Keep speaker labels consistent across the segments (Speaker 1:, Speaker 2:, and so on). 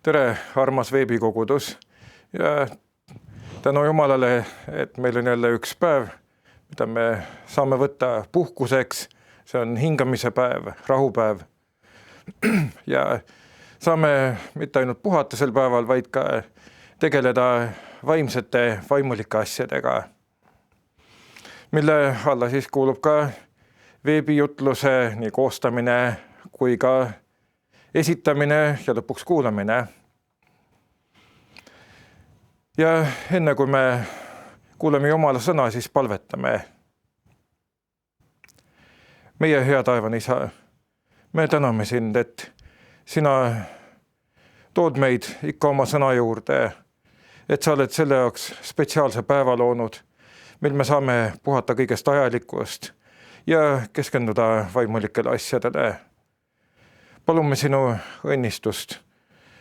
Speaker 1: Tere, armas veebikogudus ja tänu Jumalale, et meil on jälle üks päev, mida me saame võtta puhkuseks. See on hingamise päev, rahupäev. Ja saame mitte ainult puhata sel päeval, vaid ka tegeleda vaimsete, vaimulike asjadega, mille alla siis kuulub ka veebijutluse nii koostamine kui ka esitamine ja lõpuks kuulamine. Ja enne kui me kuuleme Jumala sõna, siis palvetame. Meie hea taevane Isa, me täname sind, et sina tood meid ikka oma sõna juurde, et sa oled selle jaoks spetsiaalse päeva loonud, mil me saame puhata kõigest ajalikust ja keskenduda vaimulikele asjadele. Palume sinu õnnistust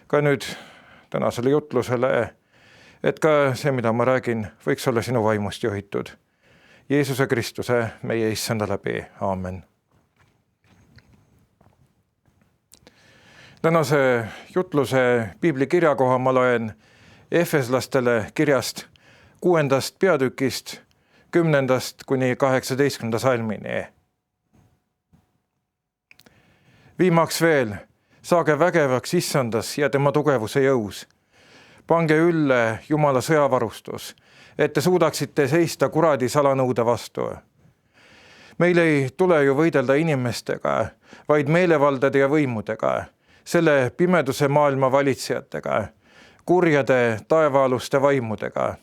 Speaker 1: ka nüüd tänasele jutlusele, et ka see, mida ma räägin, võiks olla sinu vaimust juhitud. Jeesuse Kristuse, meie issanda läbi. Aamen. Tänase jutluse piiblikirja koha ma loen Efeslastele kirjast 6. peatükist 10. kuni 18. salmini. Viimaks veel, saage vägevaks issandas ja tema tugevuse jõus. Pange ülle Jumala sõjavarustus, et te suudaksite seista kuradi salanõude vastu. Meil ei tule ju võidelda inimestega, vaid meelevaldade ja võimudega, selle pimeduse maailma valitsejatega, kurjade taevaaluste vaimudega.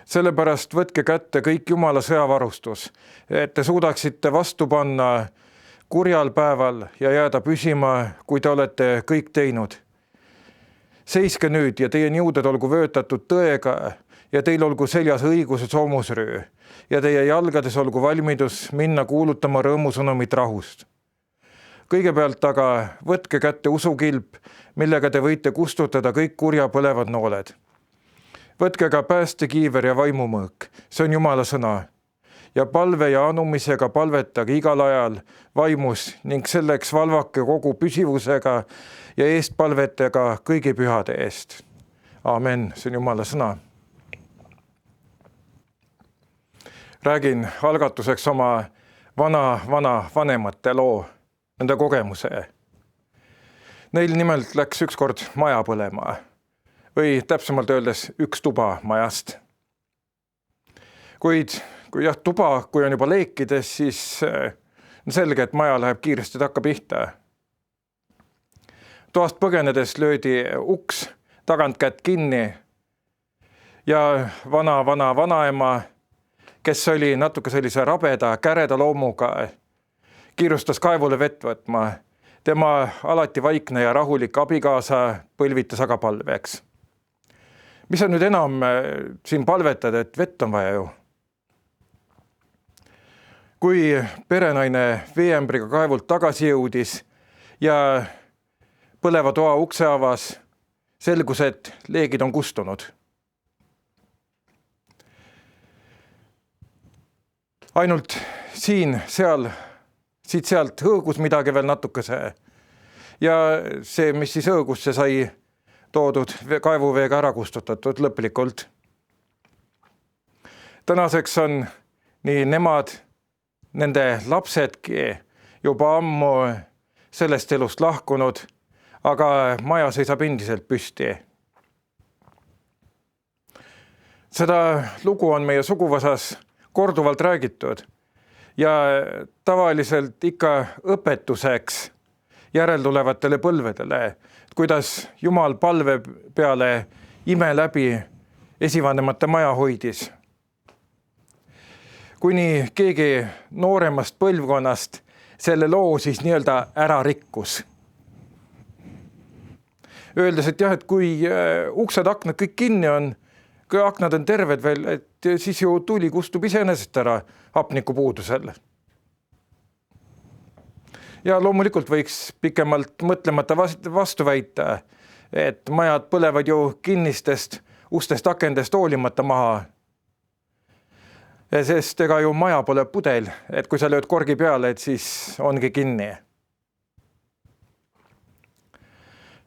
Speaker 1: Sellepärast võtke kätte kõik Jumala sõjavarustus, et te suudaksite vastu panna kurjal päeval ja jääda püsima, kui te olete kõik teinud. Seiske nüüd ja teie niuded olgu vöötatud tõega ja teil olgu seljas õiguse soomusrüü ja teie jalgades olgu valmidus minna kuulutama rõõmusõnumit rahust. Kõigepealt aga võtke kätte usukilp, millega te võite kustutada kõik kurja põlevad nooled. Võtke ka päästekiiver ja vaimumõõk, see on Jumala sõna. Ja palve ja anumisega palvetage igal ajal vaimus ning selleks valvake kogu püsivusega ja eestpalvetega kõigi pühade eest. Aamen, see on Jumala sõna. Räägin algatuseks oma vana vanemate loo, nende kogemuse. Neil nimelt läks ükskord maja põlema või täpsemalt öeldes üks tuba majast. Kuid kui on juba leekides, siis on selge, et maja läheb kiiresti takka pihta. Toast põgenedes löödi uks tagant kätt kinni ja vanaema, kes oli natuke sellise rabeda, käreda loomuga, kiirustas kaevule vett võtma. Tema alati vaikne ja rahulik abikaasa põlvitas aga palveks. Mis on nüüd enam siin palvetada, et vett on vaja ju? Kui perenaine veeämbriga kaevult tagasi jõudis ja põleva toa ukse avas, selgus, et leegid on kustunud. Ainult siit-sealt hõõgus midagi veel natukese. Ja see, mis siis hõõgus, see sai toodud kaevuveega ära kustutatud lõplikult. Tänaseks on nii nemad, nende lapsedki juba ammu sellest elust lahkunud, aga maja seisab endiselt püsti. Seda lugu on meie suguvõsas korduvalt räägitud ja tavaliselt ikka õpetuseks järeltulevatele põlvedele, kuidas Jumal palve peale ime läbi esivanemate maja hoidis. Kuni keegi nooremast põlvkonnast selle loo siis nii-öelda ära rikkus. Öeldes, et jah, et kui uksed, aknad kõik kinni on, kui aknad on terved veel, et siis ju tuli kustub iseenesest ära hapniku puudusel. Ja loomulikult võiks pikemalt mõtlemata vastu väita, et majad põlevad ju kinnistest, ustest, akendest hoolimata maha. Sest ega ju maja pole pudel, et kui sa lööd korgi peale, et siis ongi kinni.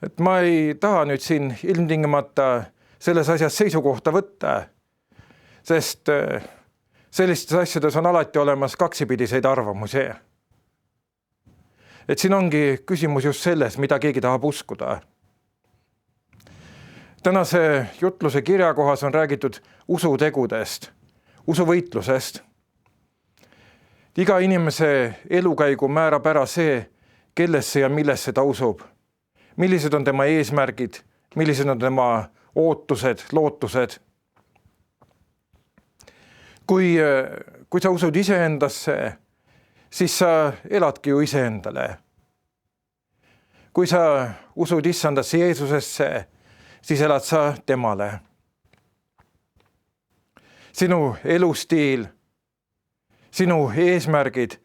Speaker 1: Et ma ei taha nüüd siin ilmtingimata selles asjas seisukohta võtta, sest sellistes asjades on alati olemas kaksipidiseid arvamusi. Et siin ongi küsimus just selles, mida keegi tahab uskuda. Tänase jutluse kirja kohas on räägitud usutegudest, usuvõitlusest. Iga inimese elukäigu määrab ära see, kellesse ja millesse ta usub. Millised on tema eesmärgid, millised on tema ootused, lootused. Kui sa usud iseendasse, siis sa eladki ju iseendale. Kui sa usud issandasse Jeesusesse, siis elad sa temale. Sinu elustiil, sinu eesmärgid,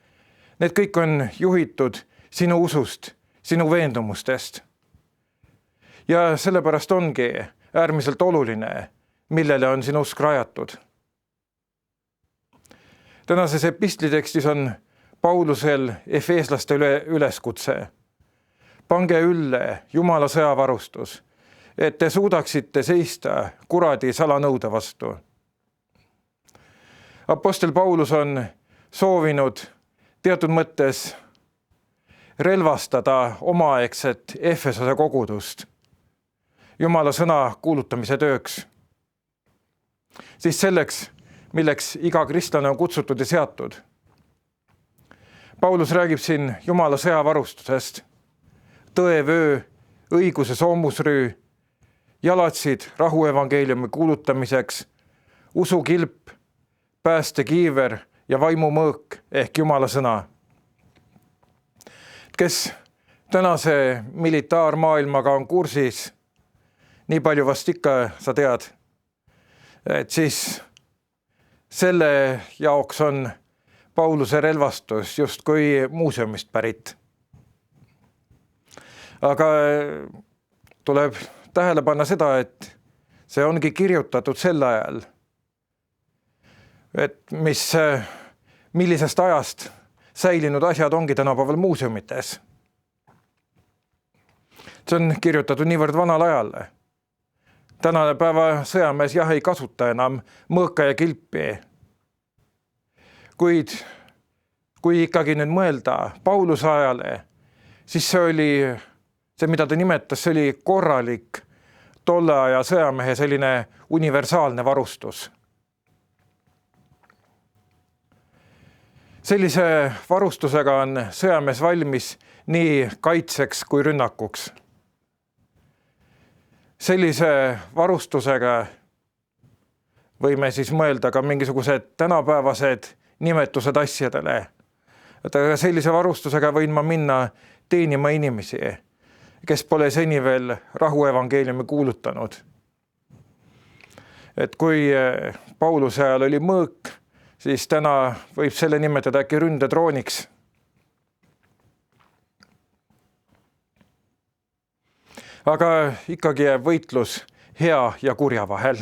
Speaker 1: need kõik on juhitud sinu usust, sinu veendumustest. Ja sellepärast ongi äärmiselt oluline, millele on sinu usk rajatud. Tänases epistlitekstis on Paulusel efeeslaste üleskutse. Pange ülle Jumala sõjavarustus, et te suudaksite seista kuradi salanõude vastu. Apostel Paulus on soovinud teatud mõttes relvastada omaaegset Efesose kogudust Jumala sõna kuulutamise tööks. Siis selleks, milleks iga kristlane on kutsutud ja seatud. Paulus räägib siin Jumala sõjavarustusest, tõevöö, õiguse soomusrüü, jalatsid rahuevangeeliumi kuulutamiseks, usukilp, päästekiiver ja vaimumõõk ehk Jumala sõna. Kes tänase militaarmaailmaga on kursis, nii palju vast ikka sa tead, et siis selle jaoks on Pauluse relvastus justkui muuseumist pärit. Aga tuleb tähele panna seda, et see ongi kirjutatud sel ajal, et millisest ajast säilinud asjad ongi tänapäeval muuseumites. See on kirjutatud niivõrd vanal ajal. Tänane päeva sõjamees ei kasuta enam mõõka ja kilpi. Kuid kui ikkagi nüüd mõelda Pauluse ajale, siis see, mida ta nimetas, see oli korralik tolle aja sõjamehe selline universaalne varustus. Sellise varustusega on sõjamees valmis nii kaitseks kui rünnakuks. Sellise varustusega võime siis mõelda ka mingisugused tänapäevased nimetused asjadele. Aga sellise varustusega võin ma minna teenima inimesi, kes pole seni veel rahuevangeeliumi kuulutanud. Et kui Pauluse ajal oli mõõk, siis täna võib selle nimetada äkki ründedrooniks. Aga ikkagi jääb võitlus hea ja kurja vahel.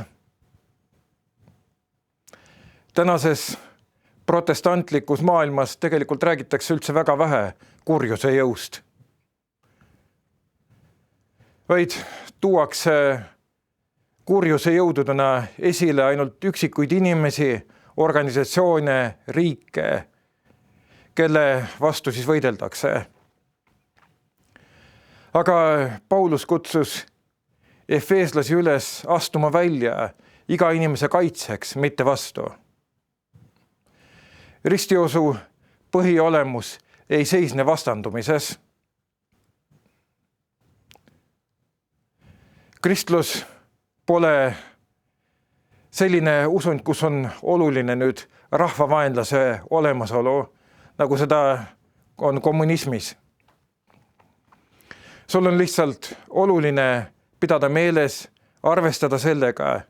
Speaker 1: Tänases protestantlikus maailmas tegelikult räägitakse üldse väga vähe kurjuse jõust. Vaid tuuakse kurjuse jõududena esile ainult üksikuid inimesi, organisatsioone, riike, kelle vastu siis võideldakse. Aga Paulus kutsus efeeslasi üles astuma välja iga inimese kaitseks, mitte vastu. Ristiusu põhiolemus ei seisne vastandumises. Kristlus pole selline usund, kus on oluline nüüd rahvavaenlase olemasolu, nagu seda on kommunismis. Sul on lihtsalt oluline pidada meeles, arvestada sellega,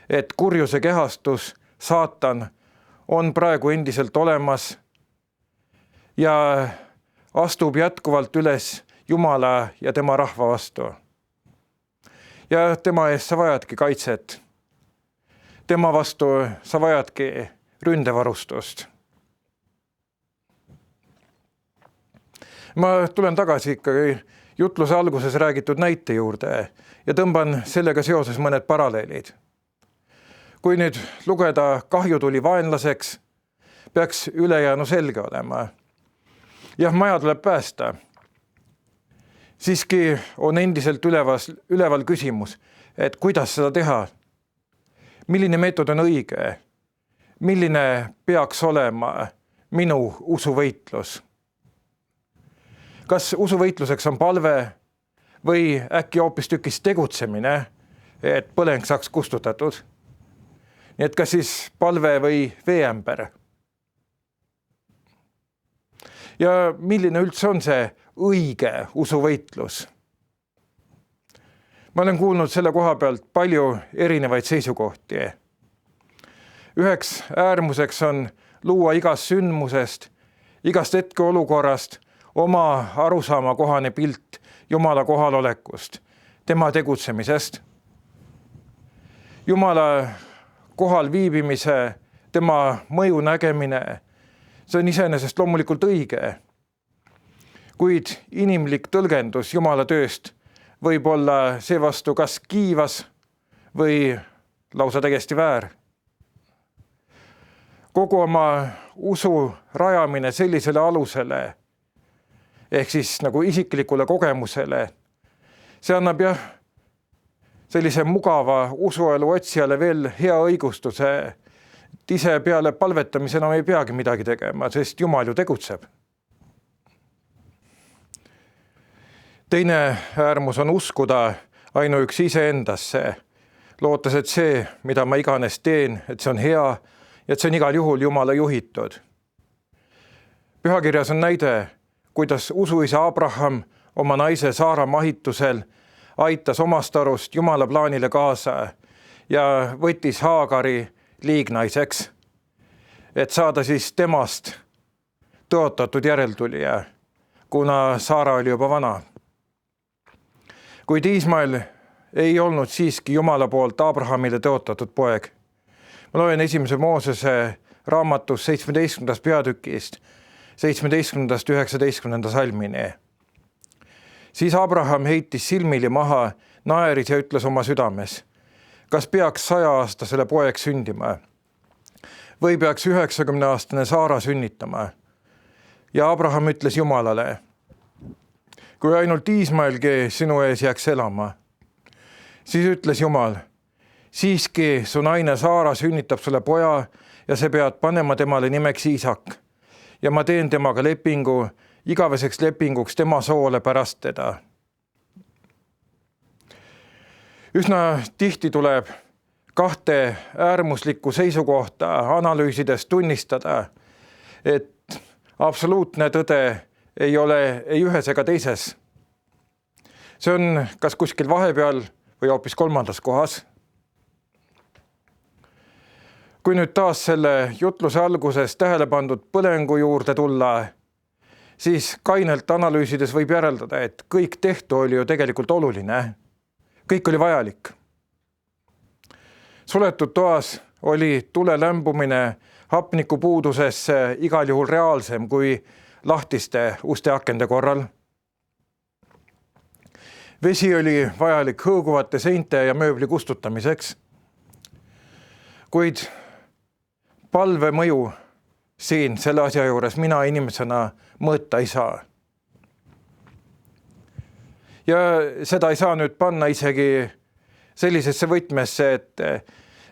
Speaker 1: et kurjuse kehastus, saatan, on praegu endiselt olemas ja astub jätkuvalt üles Jumala ja tema rahva vastu. Ja tema eest sa vajadki kaitset. Tema vastu sa vajadki ründevarustust. Ma tulen tagasi ikkagi jutluse alguses räägitud näite juurde ja tõmban sellega seoses mõned paralleelid. Kui nüüd lugeda kahju tuli vaenlaseks, peaks ülejäänu selge olema. Jah, maja tuleb päästa. Siiski on endiselt üleval küsimus, et kuidas seda teha? Milline meetod on õige? Milline peaks olema minu usuvõitlus? Kas usuvõitluseks on palve või äkki hoopistükkis tegutsemine, et põleng saaks kustutatud? Nii et kas siis palve või veeämber? Ja milline üldse on see õige usuvõitlus? Ma olen kuulnud selle koha pealt palju erinevaid seisukohti. Üheks äärmuseks on luua igast sündmusest, igast hetkeolukorrast oma arusaama kohane pilt Jumala kohalolekust, tema tegutsemisest. Jumala kohal viibimise, tema mõju nägemine, see on iseenesest loomulikult õige. Kuid inimlik tõlgendus Jumala tööst võib olla seevastu kas kiivas või lausa täiesti väär. Kogu oma usu rajamine sellisele alusele, ehk siis nagu isiklikule kogemusele, see annab sellise mugava usuelu otsijale veel hea õigustuse, et ise peale palvetamise enam ei peagi midagi tegema, sest Jumal ju tegutseb. Teine äärmus on uskuda ainuüksi iseendasse, lootes, et see, mida ma iganes teen, et see on hea ja et see on igal juhul Jumala juhitud. Pühakirjas on näide, kuidas usuisa Abraham oma naise Saara mahitusel aitas omast arust Jumala plaanile kaasa ja võttis Haagari liignaiseks, et saada siis temast tõotatud järeltulija, kuna Saara oli juba vana. Kuid Iismael ei olnud siiski Jumala poolt Abrahamile tõotatud poeg. Ma loen 1. Moosese raamatus 17. peatükist 17.–19. salmini. Siis Abraham heitis silmili maha, naeris ja ütles oma südames, kas peaks 100-aastasele poeg sündima või peaks 90-aastane Saara sünnitama. Ja Abraham ütles Jumalale, kui ainult Iismaelgi sinu ees jääks elama. Siis ütles Jumal, siiski su naine Saara sünnitab sulle poja ja sa pead panema temale nimeks Iisak. Ja ma teen temaga lepingu, igaveseks lepinguks tema soole pärast teda. Üsna tihti tuleb kahte äärmuslikku seisukohta analüüsides tunnistada, et absoluutne tõde ei ole ei ühes ega teises. See on kas kuskil vahepeal või hoopis kolmandas kohas. Kui nüüd taas selle jutluse alguses tähele pandud põlengu juurde tulla, siis kainelt analüüsides võib järeldada, et kõik tehtu oli ju tegelikult oluline. Kõik oli vajalik. Suletud toas oli tule lämbumine hapniku puudusesse igal juhul reaalsem kui lahtiste uste akende korral. Vesi oli vajalik hõõguvate seinte ja mööbli kustutamiseks. Kuid palve mõju siin selle asja juures mina inimesena mõõta ei saa. Ja seda ei saa nüüd panna isegi sellisesse võtmesse,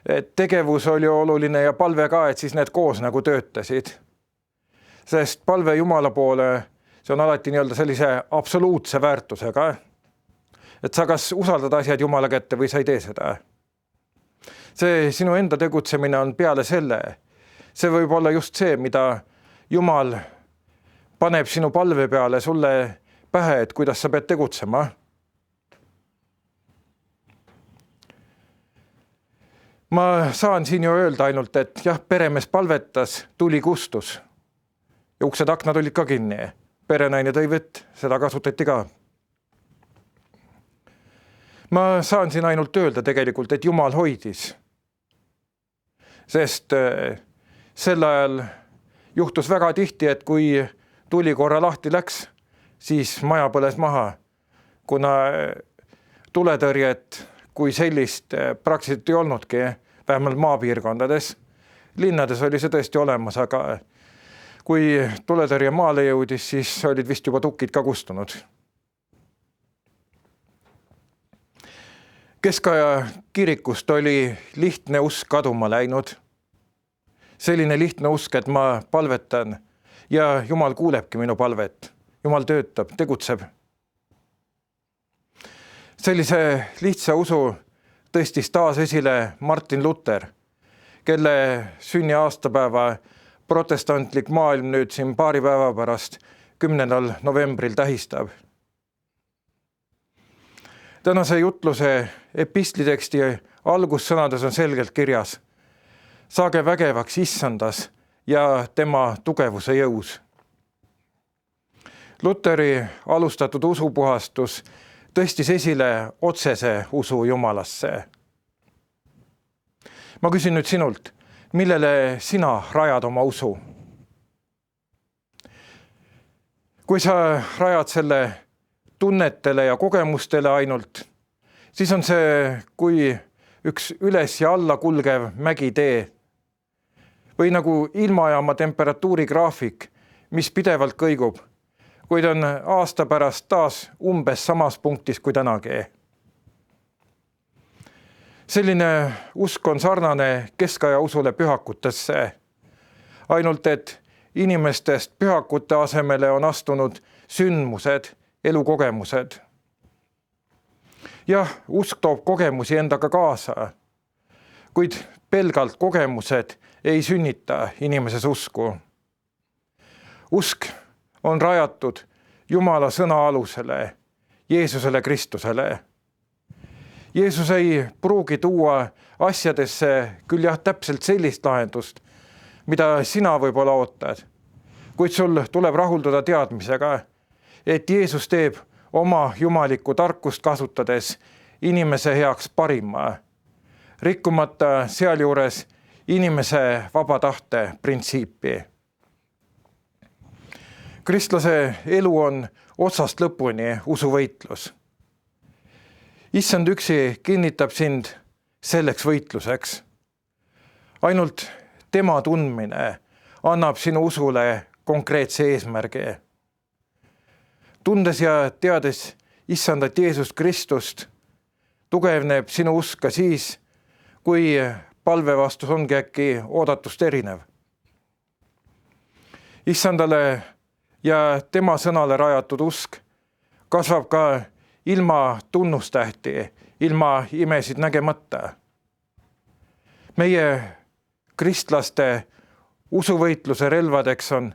Speaker 1: et tegevus oli oluline ja palve ka, et siis need koos nagu töötasid. Sest palve Jumala poole, see on alati sellise absoluutse väärtusega. Et sa kas usaldad asjad Jumala kätte või sa ei tee seda. See sinu enda tegutsemine on peale selle. See võib olla just see, mida Jumal paneb sinu palve peale sulle pähe, et kuidas sa pead tegutsema. Ma saan siin ju öelda ainult, et jah, peremees palvetas, tuli kustus. Ja uksed aknad olid ka kinni. Perenaine tõi vett, seda kasutati ka. Ma saan siin ainult öelda tegelikult, et Jumal hoidis. Sest sel ajal juhtus väga tihti, et kui tuli korra lahti läks, siis maja põles maha. kuna tuletõrjet kui sellist praktiliselt ei olnudki, vähemalt maapiirkondades. Linnades oli see tõesti olemas, aga kui tuletõrje maale jõudis, siis olid vist juba tukid ka kustunud. Keskaja kirikust oli lihtne usk kaduma läinud. Selline lihtne usk, et ma palvetan ja Jumal kuulebki minu palvet. Jumal töötab, tegutseb. Sellise lihtsa usu tõstis taas esile Martin Luther, kelle sünni aastapäeva protestantlik maailm nüüd siin paari päeva pärast 10. novembril tähistab. Tänase jutluse epistliteksti algussõnades on selgelt kirjas: saage vägevaks issandas ja tema tugevuse jõus. Luteri alustatud usupuhastus tõstis esile otsese usu Jumalasse. Ma küsin nüüd sinult, millele sina rajad oma usu? Kui sa rajad selle tunnetele ja kogemustele ainult, siis on see kui üks üles ja alla kulgev mägitee või nagu ilmajaama temperatuuri graafik, mis pidevalt kõigub, kuid on aasta pärast taas umbes samas punktis kui tänagi. Selline usk on sarnane keskaja usule pühakutesse, ainult et inimestest pühakute asemele on astunud sündmused, elukogemused. Jah, usk toob kogemusi endaga kaasa, kuid pelgalt kogemused ei sünnita inimeses usku. Usk on rajatud Jumala sõna alusele, Jeesusele Kristusele. Jeesus ei pruugi tuua asjadesse küll jah täpselt sellist lahendust, mida sina võib-olla ootad, kuid sul tuleb rahulduda teadmisega, et Jeesus teeb oma jumalikku tarkust kasutades inimese heaks parima, rikkumata sealjuures inimese vaba tahte printsiipi. Kristlase elu on otsast lõpuni usuvõitlus. Issand üksi kinnitab sind selleks võitluseks. Ainult tema tundmine annab sinu usule konkreetse eesmärgi. Tundes ja teades issandat Jeesust Kristust, tugevneb sinu usk ka siis, kui palvevastus ongi äkki oodatust erinev. Issandale ja tema sõnale rajatud usk kasvab ka ilma tunnustähti, ilma imesid nägemata. Meie kristlaste usuvõitluse relvadeks on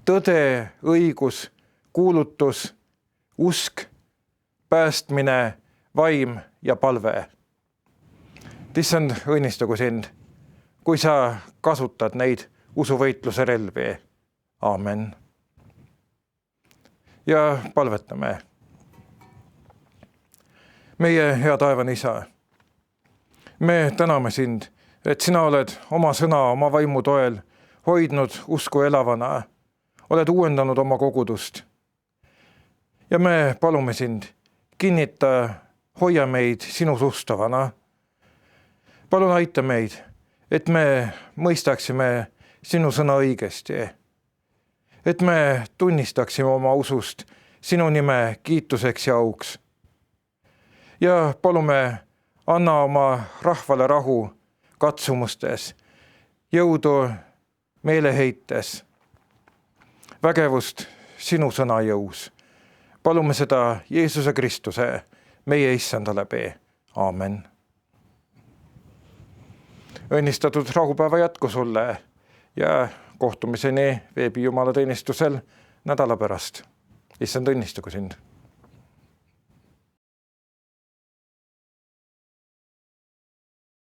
Speaker 1: tõde, õigus, kuulutus, usk, päästmine, vaim ja palve. Issand õnnistagu sind, kui sa kasutad neid usuvõitluse relvi. Aamen. Ja palvetame. Meie hea taevane Isa, me täname sind, et sina oled oma sõna, oma vaimu toel hoidnud usku elavana, oled uuendanud oma kogudust. Ja me palume sind, kinnita, hoia meid sinus ustavana. Palun aita meid, et me mõistaksime sinu sõna õigesti, et me tunnistaksime oma usust sinu nime kiituseks ja auks. Ja palume, anna oma rahvale rahu katsumustes, jõudu meeleheites, vägevust sinu sõna jõus. Palume seda Jeesuse Kristuse, meie issanda läbi. Aamen. Õnnistatud rahupäeva jätku sulle ja kohtumiseni veebi Jumala teenistusel nädala pärast. Issand õnnistagu sind.